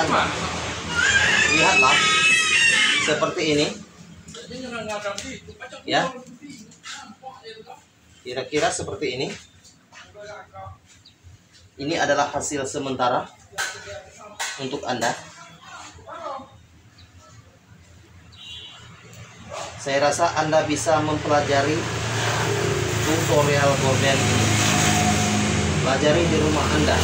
Anda. Lihatlah, seperti ini. Ya, kira-kira seperti ini. Ini adalah hasil sementara untuk Anda. Saya rasa Anda bisa mempelajari tutorial gorden ini. Pelajari di rumah Anda.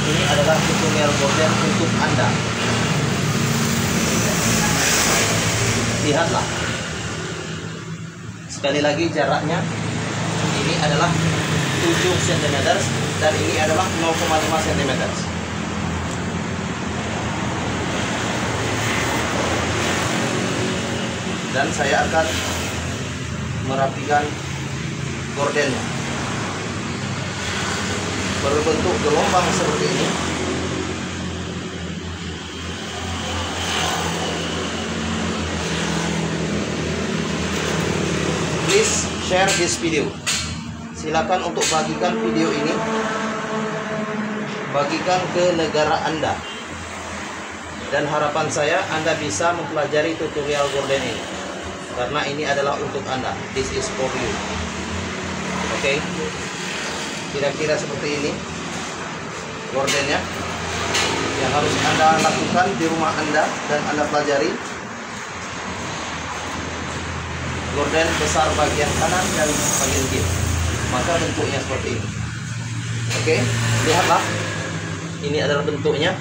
Ini adalah tutorial gorden untuk Anda. Lihatlah. Sekali lagi jaraknya. Ini adalah 7 cm dan ini adalah 0,5 cm. Dan saya akan merapikan gordennya berbentuk gelombang seperti ini. Please share this video. Silakan untuk bagikan video ini, bagikan ke negara Anda. Dan harapan saya Anda bisa mempelajari tutorial gorden ini, karena ini adalah untuk Anda. This is for you. Oke, kira-kira seperti ini gordennya yang harus Anda lakukan di rumah Anda dan Anda pelajari. Gorden besar bagian kanan dan bagian kiri, maka bentuknya seperti ini. Oke, lihatlah, ini adalah bentuknya.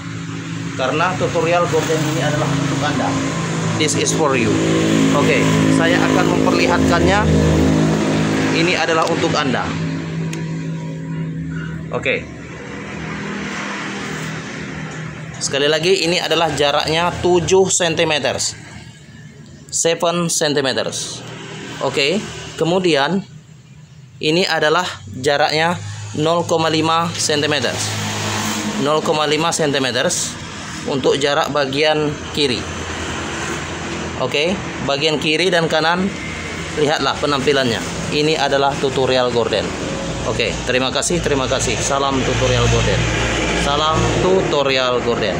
Karena tutorial gorden ini adalah untuk Anda. This is for you. Oke, saya akan memperlihatkannya. Ini adalah untuk Anda. Oke. Sekali lagi, ini adalah jaraknya 7 cm. 7 cm. Oke, kemudian ini adalah jaraknya 0,5 cm. 0,5 cm untuk jarak bagian kiri. Oke, bagian kiri dan kanan, lihatlah penampilannya. Ini adalah tutorial gorden. Oke, terima kasih. Salam tutorial gorden. Salam tutorial gorden.